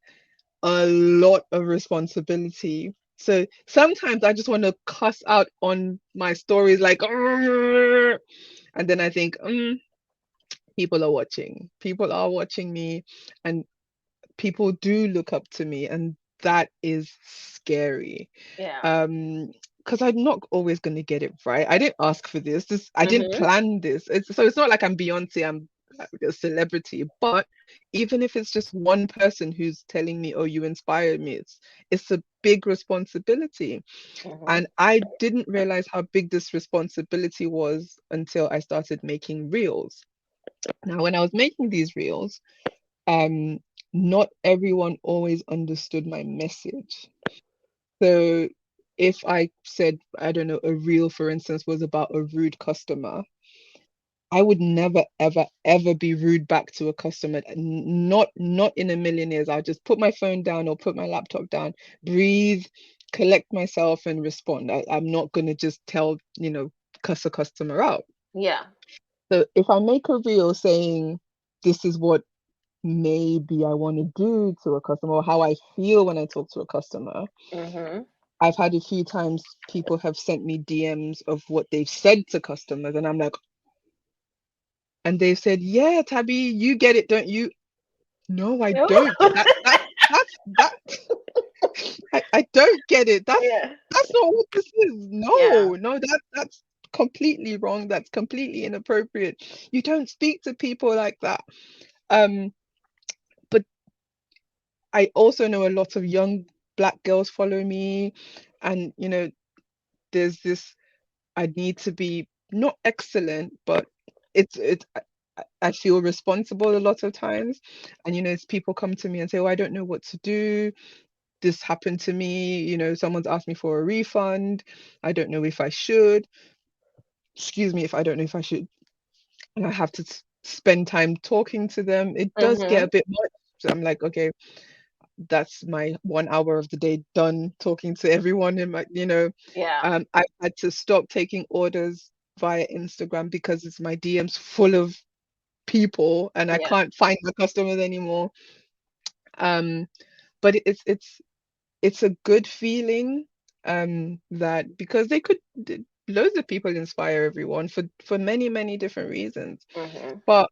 C: a lot of responsibility. So sometimes I just want to cuss out on my stories, like, "Arr!" And then I think, people are watching. People are watching me, and people do look up to me, and that is scary.
B: Yeah.
C: Because I'm not always going to get it right. I didn't ask for this. I didn't
B: Mm-hmm.
C: plan this. It's not like I'm Beyonce, I'm a celebrity. But even if it's just one person who's telling me, "Oh, you inspired me," it's a big responsibility.
B: Mm-hmm.
C: And I didn't realize how big this responsibility was until I started making reels. Now, when I was making these reels, um, not everyone always understood my message. So if I said, I don't know, a reel, for instance, was about a rude customer, I would never, ever, ever be rude back to a customer. Not in a million years. I'll just put my phone down or put my laptop down, breathe, collect myself and respond. I'm not gonna just tell, cuss a customer out.
B: Yeah.
C: So if I make a reel saying this is what maybe I want to do to a customer, or how I feel when I talk to a customer,
B: Mm-hmm.
C: I've had a few times people have sent me DMs of what they've said to customers, and I'm like, and they've said, "Yeah, Tabi, you get it, don't you?" No, I
B: No.
C: don't get that. I don't get it.
B: Yeah.
C: That's not what this is.
B: Yeah.
C: No, that's completely wrong. That's completely inappropriate. You don't speak to people like that. Um, but I also know a lot of young black girls follow me, and there's this, I need to be not excellent, but I feel responsible a lot of times. And it's people come to me and say, "Oh, I don't know what to do. This happened to me. Someone's asked me for a refund. I don't know if I should. Excuse me, if I don't know if I should." And I have to spend time talking to them. It does get
B: Mm-hmm.
C: a bit much. So I'm like, okay, that's my 1 hour of the day done talking to everyone in my,
B: Yeah.
C: I had to stop taking orders via Instagram because it's my DMs full of people and I
B: Yeah.
C: can't find my customers anymore. Um, but it's a good feeling, that because loads of people inspire everyone for many, many different reasons.
B: Mm-hmm.
C: But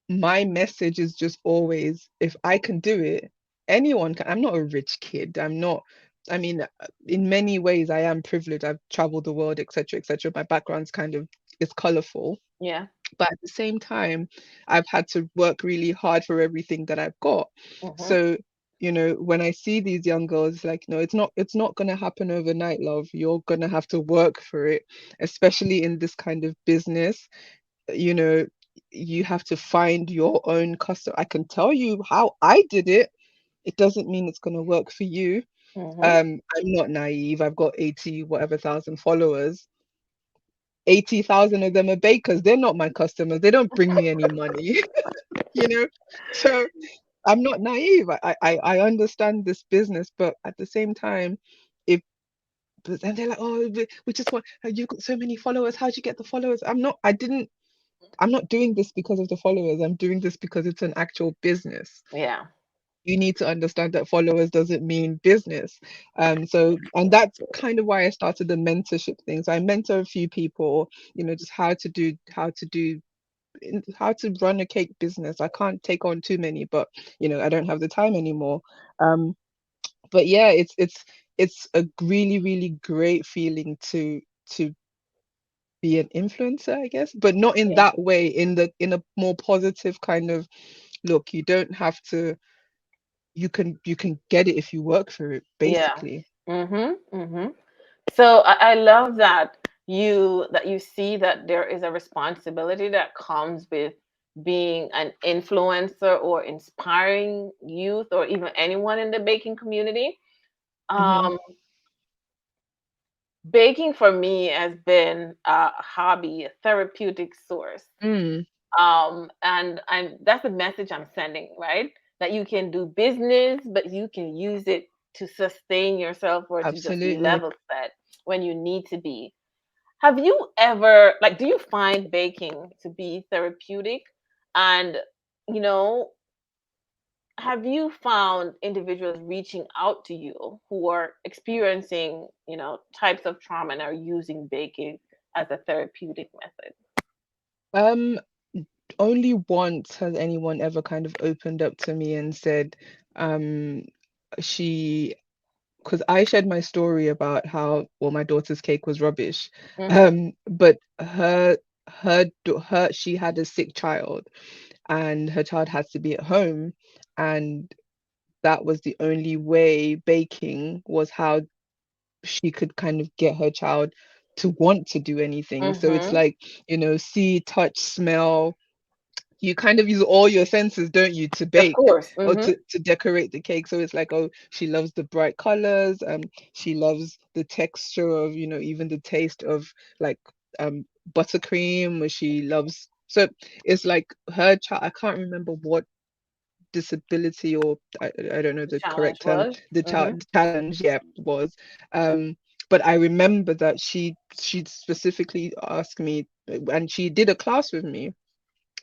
C: my message is just always, if I can do it, anyone can. I'm not a rich kid. I mean, in many ways, I am privileged. I've traveled the world, etc., etc. My background's kind of is colorful,
B: Yeah.
C: but at the same time, I've had to work really hard for everything that I've got.
B: Mm-hmm.
C: So, when I see these young girls, like, no, it's not gonna happen overnight, love. You're gonna have to work for it, especially in this kind of business. you know you have to find your own customer. I can tell you how I did it. It doesn't mean it's going to work for you.
B: Mm-hmm.
C: I'm not naive. I've got 80 whatever thousand followers. 80,000 of them are bakers. They're not my customers. They don't bring me any money. you know so I'm not naive. I understand this business, but at the same time, if but then they're like, "Oh, we just want, you've got so many followers, how'd you get the followers?" I'm not doing this because of the followers. I'm doing this because it's an actual business.
B: Yeah.
C: You need to understand that followers doesn't mean business. And that's kind of why I started the mentorship thing. So I mentor a few people, just how to run a cake business. I can't take on too many, but I don't have the time anymore. Um, but yeah, it's a really, really great feeling to be an influencer, I guess, but not in
B: Yeah.
C: that way, in a more positive kind of look. You don't have to, you can get it if you work for it,
B: Yeah.
C: basically.
B: Mm-hmm. Mm-hmm. So I love that you see that there is a responsibility that comes with being an influencer or inspiring youth or even anyone in the baking community.
C: Hmm.
B: Um, Baking for me has been a hobby, a therapeutic source.
C: Mm,
B: And that's the message I'm sending, right? That you can do business, but you can use it to sustain yourself or to just be
C: absolutely.
B: level set when you need to be. Have you ever, like, do you find baking to be therapeutic? And, you know, have you found individuals reaching out to you who are experiencing, types of trauma and are using baking as a therapeutic method?
C: Um, Only once has anyone ever kind of opened up to me and said, um, she because I shared my story about how, well, my daughter's cake was rubbish.
B: Mm-hmm.
C: But she had a sick child, and her child had to be at home, and that was the only way. Baking was how she could kind of get her child to want to do anything. So it's
B: Mm-hmm.
C: like, see, touch, smell. You kind of use all your senses, don't you, to
B: Of
C: bake
B: course.
C: or
B: Mm-hmm.
C: to decorate the cake. So it's like, oh, she loves the bright colors, she loves the texture of, even the taste of, like, buttercream, or she loves, so it's like her child. I can't remember what disability, or I don't know
B: The
C: the
B: challenge
C: correct term,
B: was.
C: the challenge, yeah, was. But I remember that she specifically asked me, and she did a class with me,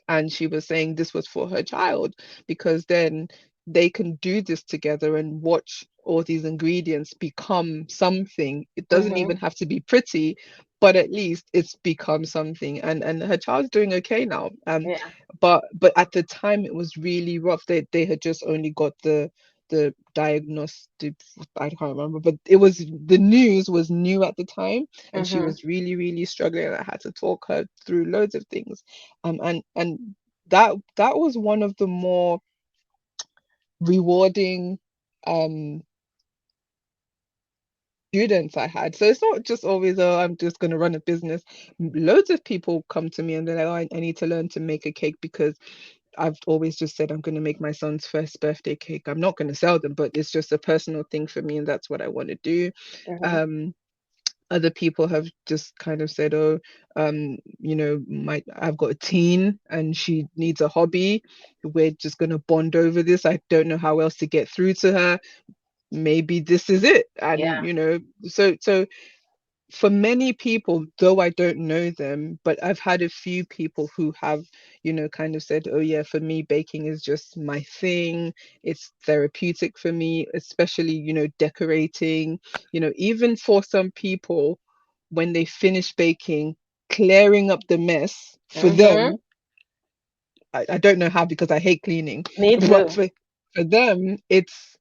C: and she was saying this was for her child, because then they can do this together and watch all these ingredients become something. It doesn't even have to be pretty, but at least it's become something. And her child's doing okay now.
B: Yeah.
C: But at the time it was really rough. They had just only got the diagnostic, I can't remember, but it was, the news was new at the time, and she was really, really struggling, and I had to talk her through loads of things. And that was one of the more rewarding um students I had. So it's not just always, oh, I'm just going to run a business. Loads of people come to me and they're like, oh, I need to learn to make a cake, because I've always just said I'm going to make my son's first birthday cake. I'm not going to sell them, but it's just a personal thing for me, and that's what I want to do. um Other people have just kind of said, oh, I've got a teen and she needs a hobby. We're just going to bond over this. I don't know how else to get through to her. Maybe this is it. And
B: Yeah.
C: so for many people, though I don't know them, but I've had a few people who have, kind of said, oh yeah, for me, baking is just my thing. It's therapeutic for me, especially, decorating. Even for some people, when they finish baking, clearing up the mess for them, I don't know how, because I hate cleaning,
B: Me
C: but
B: too.
C: for them, it's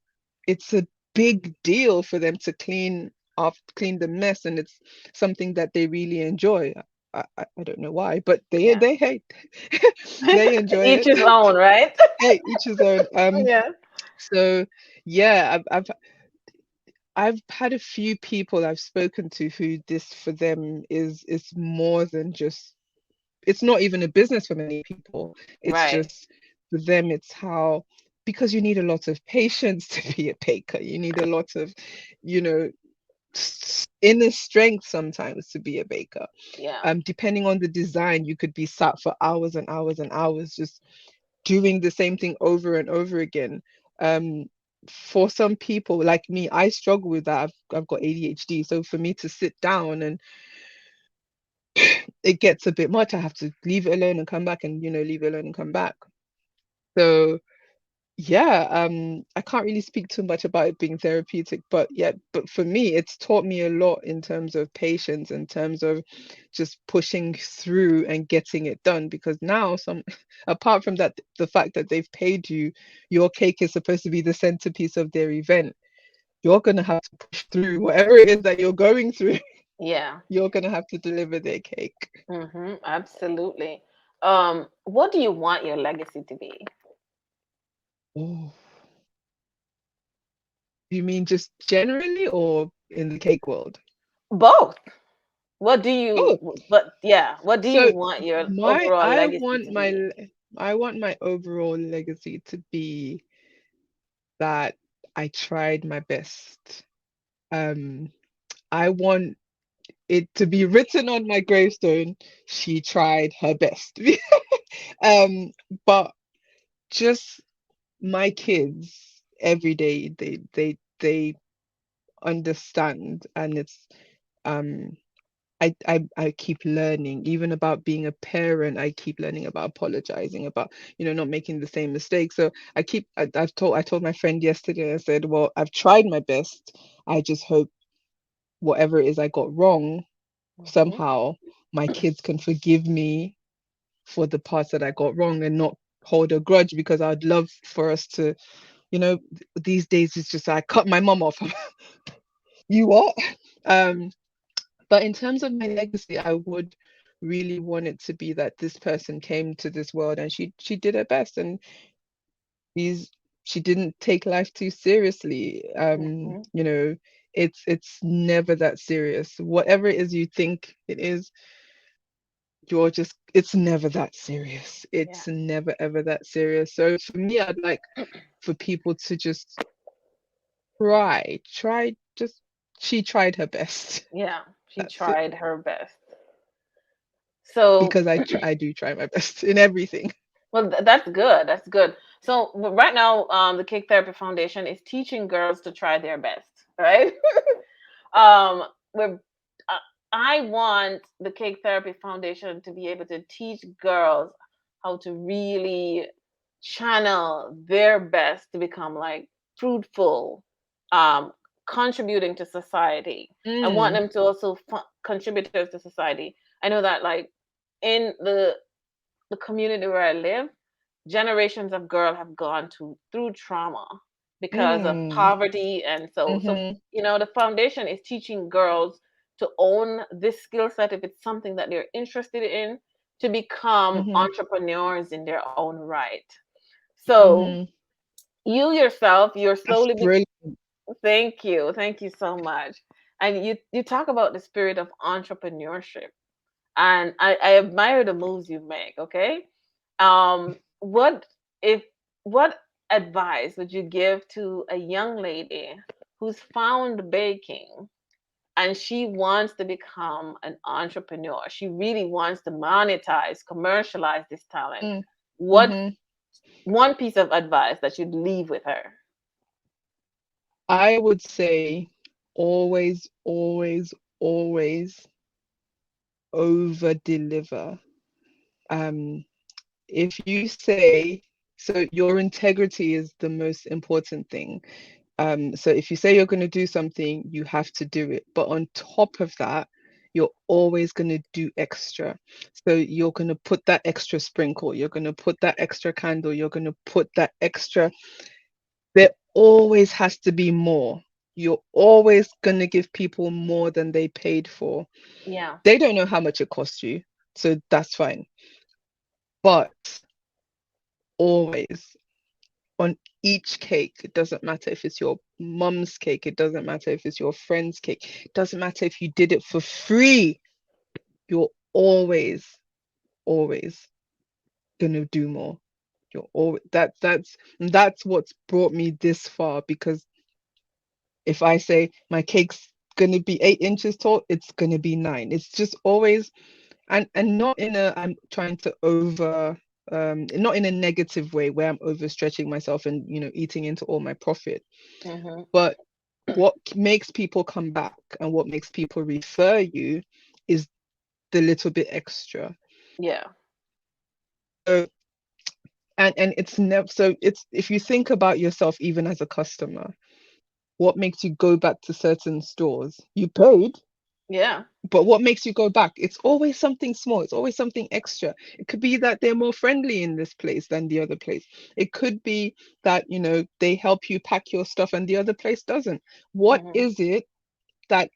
C: a big deal for them to clean the mess, and it's something that they really enjoy. I don't know why, but they
B: Yeah.
C: they hate they enjoy
B: Each
C: it.
B: his own, right?
C: Hey, each his own.
B: Yeah.
C: So yeah, I've had a few people I've spoken to who this for them is more than just, it's not even a business for many people. It's
B: Right.
C: just, for them, it's how, because you need a lot of patience to be a baker. You need a lot of, you know, inner strength sometimes to be a baker.
B: Yeah.
C: Depending on the design, you could be sat for hours and hours and hours just doing the same thing over and over again. Um, for some people like me, I struggle with that. I've got ADHD, so for me to sit down, and it gets a bit much. I have to leave it alone and come back, and leave it alone and come back. So yeah, I can't really speak too much about it being therapeutic, but yeah, but for me, it's taught me a lot in terms of patience, in terms of just pushing through and getting it done. Because now, apart from that, the fact that they've paid you, your cake is supposed to be the centerpiece of their event. You're gonna have to push through whatever it is that you're going through.
B: Yeah.
C: You're gonna have to deliver their cake.
B: Absolutely. What do you want your legacy to be?
C: Oh, you mean just generally, or in the cake world?
B: Both. What do you,
C: Oh,
B: but yeah, what do you
C: so
B: want your
C: my
B: overall
C: I
B: legacy
C: want
B: to
C: my
B: be?
C: I want my overall legacy to be that I tried my best. Um, I want it to be written on my gravestone, she tried her best. Um, but just my kids every day, they understand, and it's um I keep learning, even about being a parent. I keep learning about apologizing, about not making the same mistake. So I told my friend yesterday, I said, well, I've tried my best. I just hope whatever it is I got wrong,
B: Mhm.
C: somehow my kids can forgive me for the parts that I got wrong, and not hold a grudge, because I'd love for us to, these days it's just, I cut my mom off. You what? um But in terms of my legacy, I would really want it to be that this person came to this world, and she did her best, and she's she didn't take life too seriously.
B: Mhm.
C: It's never that serious. Whatever it is you think it is, it's never that serious.
B: Yeah.
C: It's never ever that serious. So for me, I'd like for people to just try, just, she tried her best.
B: Yeah. She
C: That's it.
B: tried her best. So,
C: Because I do try my best in everything.
B: well, that's good. That's good. So right now, the Cake Therapy Foundation is teaching girls to try their best, right? We're I want the Cake Therapy Foundation to be able to teach girls how to really channel their best to become like fruitful, um, contributing to society. I want
C: Mm,
B: them to also contributors to society. I know that like in the community where I live, generations of girls have gone through trauma because of
C: mm,
B: poverty, and so
C: mm-hmm,
B: the foundation is teaching girls to own this skill set if it's something that they're interested in, to become
C: mm-hmm,
B: entrepreneurs in their own right. So
C: mm-hmm.
B: you yourself, you're
C: That's
B: slowly
C: brilliant.
B: thank you so much. And you talk about the spirit of entrepreneurship, and I admire the moves you make. Okay, what if what advice would you give to a young lady who's found baking and she wants to become an entrepreneur? She really wants to monetize, commercialize this talent.
C: Mm,
B: What
C: mm-hmm.
B: one piece of advice that you'd leave with her?
C: I would say always, always, always over deliver. Um, if you say, so your integrity is the most important thing. So if you say you're going to do something, you have to do it. But on top of that, you're always going to do extra. So you're going to put that extra sprinkle, you're going to put that extra candle, you're going to put that extra. There always has to be more. You're always going to give people more than they paid for.
B: Yeah.
C: They don't know how much it costs you, so that's fine. But always, on each cake, it doesn't matter if it's your mum's cake, it doesn't matter if it's your friend's cake, it doesn't matter if you did it for free, you're always, always gonna do more. You're always that's what's brought me this far, because if I say my cake's gonna be 8 inches tall, it's gonna be 9. It's just always, and not in a I'm trying to over not in a negative way where I'm overstretching myself and eating into all my profit.
B: Hmm.
C: But what makes people come back and what makes people refer you is the little bit extra.
B: Yeah.
C: So, and it's never, so it's, if you think about yourself even as a customer, what makes you go back to certain stores? You paid,
B: Yeah.
C: but what makes you go back? It's always something small, it's always something extra. It could be that they're more friendly in this place than the other place. It could be that they help you pack your stuff and the other place doesn't. What
B: Hmm.
C: is it that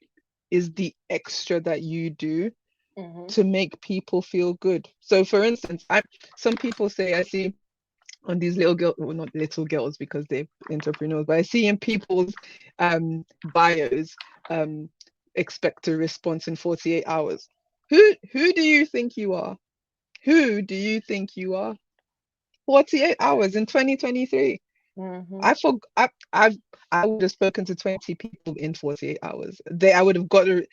C: is the extra that you do
B: Hmm.
C: to make people feel good? So for instance, some people say, I see on these little girls, well, not little girls because they're entrepreneurs, but I see in people's bios, um expect a response in 48 hours. Who do you think you are? Who do you think you are? 48 hours in 2023.
B: Hmm.
C: I for I would have spoken to 20 people in 48 hours. I would have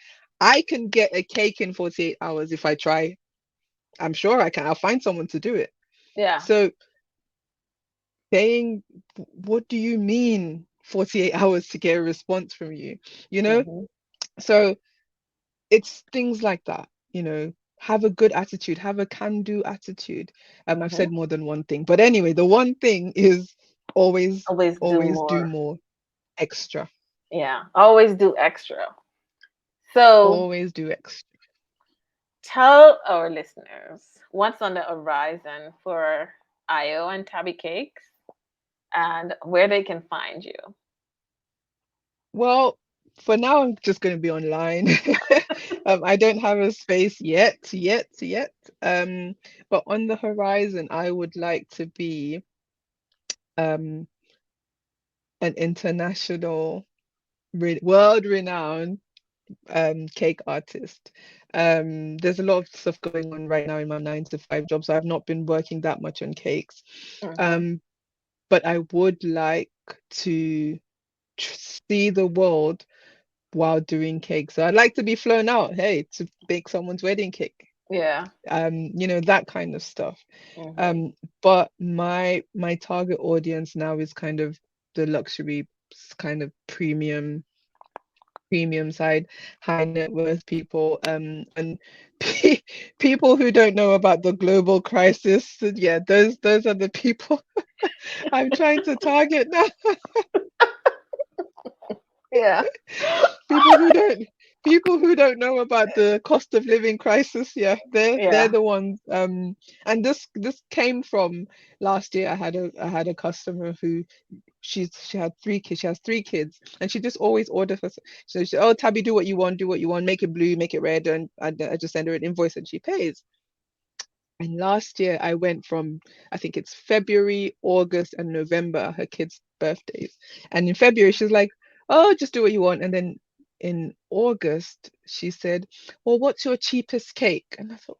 C: I can get a cake in 48 hours if I try. I'm sure I can. I'll find someone to do it.
B: Yeah.
C: So saying, what do you mean 48 hours to get a response from you? You know?
B: Hmm.
C: So it's things like that, have a good attitude, have a can-do attitude. I've
B: Hmm.
C: said more than one thing, but anyway, the one thing is always,
B: Always do
C: always do
B: more.
C: more extra.
B: Yeah. Always do extra. So
C: Always do extra.
B: tell our listeners what's on the horizon for Ayo and Tabi Cakes and where they can find you.
C: Well, for now, I'm just going to be online. I don't have a space yet. But on the horizon, I would like to be um, an international, world-renowned cake artist. There's a lot of stuff going on right now in my 9 to 5 job, so I've not been working that much on cakes.
B: Hmm.
C: Um, but I would like to see the world while doing cake. So I'd like to be flown out, hey, to bake someone's wedding cake.
B: Yeah.
C: That kind of stuff.
B: Mm-hmm.
C: But my target audience now is kind of the luxury kind of premium side, high net worth people, and people who don't know about the global crisis. Yeah, those are the people I'm trying to target now.
B: Yeah.
C: People who don't people who don't know about the cost of living crisis. Yeah, they're
B: Yeah.
C: the ones. And this came from last year. I had a customer who she had 3 kids. She has 3 kids, and she just always orders for. So she, oh, Tabi, do what you want, make it blue, make it red, and I just send her an invoice and she pays. And last year I went from, I think it's February, August, and November, her kids' birthdays. And in February, she's like, oh, just do what you want. And then in August, she said, well, what's your cheapest cake? And I thought,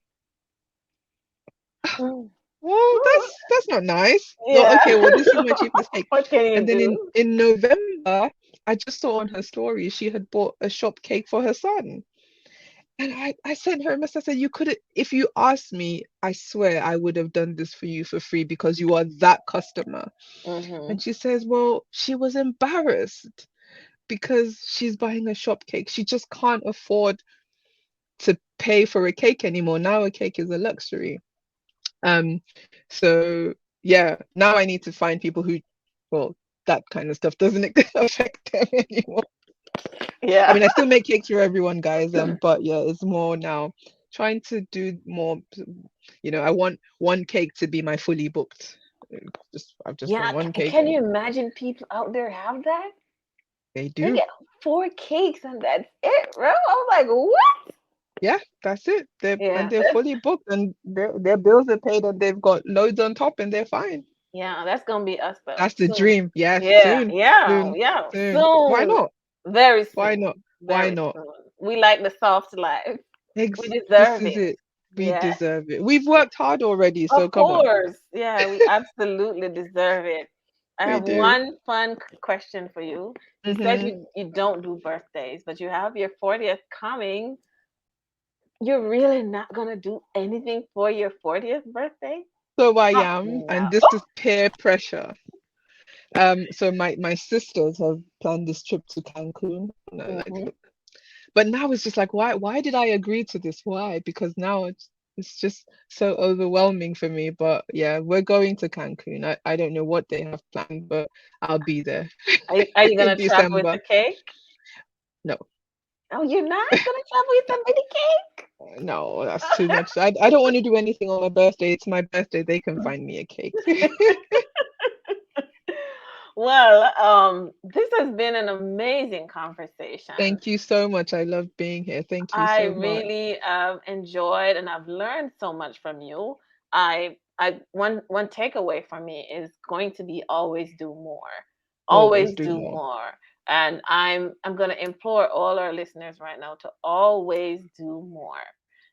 B: Mm.
C: well, that's not nice. No,
B: Yeah.
C: okay, well, this is my cheapest cake.
B: What can you
C: And then in,
B: do?
C: in November, I just saw on her story, she had bought a shop cake for her son. And I sent her a message. I said, you could have, if you asked me, I swear I would have done this for you for free because you are that customer.
B: Mm-hmm.
C: And she says, well, she was embarrassed because she's buying a shop cake. She just can't afford to pay for a cake anymore. Now a cake is a luxury. Um, so yeah, now I need to find people who, well, that kind of stuff doesn't affect them anymore. I
B: Yeah.
C: mean, I still make cakes for everyone, guys. But yeah, it's more now trying to do more. I want one cake to be my fully booked. I've just
B: Yeah.
C: done one cake
B: Can
C: and
B: you imagine people out there have that?
C: they
B: They
C: do.
B: get 4 cakes and that's it, bro. I'm like, what?
C: Yeah, that's it.
B: Yeah.
C: They're fully booked and their bills are paid and they've got loads on top and they're fine.
B: Yeah, that's gonna be us though.
C: That's the
B: Soon.
C: dream. Yes,
B: Yeah,
C: soon,
B: yeah,
C: soon,
B: yeah.
C: soon. Why
B: Soon.
C: not?
B: Very
C: Why
B: soon.
C: not? Why
B: Very
C: not?
B: soon. We like the soft life. We
C: This
B: deserve
C: is
B: it.
C: it. We
B: Yeah.
C: deserve it. We've worked hard already, so
B: Of
C: come on.
B: course. Yeah, we absolutely deserve it. I
C: We
B: have
C: do.
B: one fun question for you. You said
C: Hmm.
B: you don't do birthdays, but you have your 40th coming. You're really not gonna do anything for your 40th birthday?
C: So I
B: Oh,
C: am,
B: no.
C: and this is peer pressure. So my sisters have planned this trip to Cancun. And I'm like,
B: Mhm.
C: but now it's just like, why did I agree to this? Why? Because now it's just so overwhelming for me. But yeah, we're going to Cancun. I don't know what they have planned, but I'll be there
B: Are you
C: in
B: gonna travel with
C: December.
B: the cake?
C: No,
B: Oh, you're not gonna travel with the mini cake?
C: no, that's too much. I don't want to do anything on my birthday. It's my birthday. They can find me a cake.
B: Well, this has been an amazing conversation.
C: Thank you so much. I love being here. Thank you
B: I
C: so much.
B: really enjoyed and I've learned so much from you. I one takeaway for me is going to be always do more.
C: Always
B: Always
C: do
B: do
C: more.
B: more. And I'm going to implore all our listeners right now to always do more.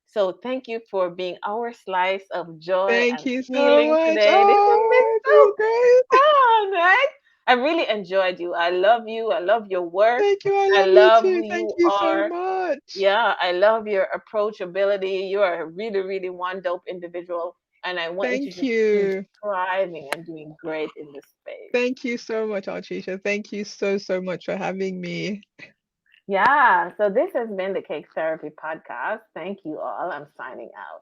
B: So thank you for being our slice of joy
C: Thank
B: and
C: you so
B: healing
C: much.
B: today. This has been
C: Oh, this
B: so
C: is great.
B: fun, right? I really enjoyed you. I love you. I love your work.
C: Thank you. I
B: I
C: love you
B: love
C: too.
B: who
C: Thank
B: you
C: you so
B: are.
C: much.
B: Yeah, I love your approachability. You are a really, really one dope individual. And I want you to
C: Thank
B: just keep
C: you.
B: thriving and doing great in this space.
C: Thank you so much, Artrisha. Thank you so, so much for having me.
B: Yeah, so this has been the Cake Therapy Podcast. Thank you all. I'm signing out.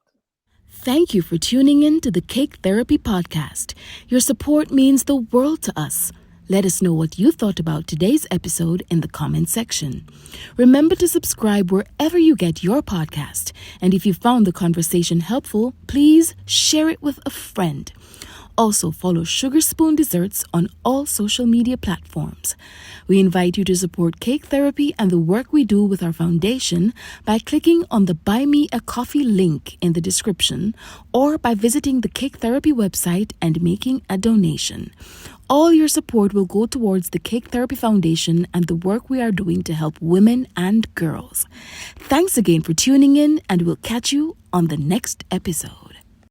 A: Thank you for tuning in to the Cake Therapy Podcast. Your support means the world to us. Let us know what you thought about today's episode in the comment section. Remember to subscribe wherever you get your podcast. And if you found the conversation helpful, please share it with a friend. Also, follow Sugar Spoon Desserts on all social media platforms. We invite you to support Cake Therapy and the work we do with our foundation by clicking on the Buy Me a Coffee link in the description or by visiting the Cake Therapy website and making a donation. All your support will go towards the Cake Therapy Foundation and the work we are doing to help women and girls. Thanks again for tuning in, and we'll catch you on the next episode.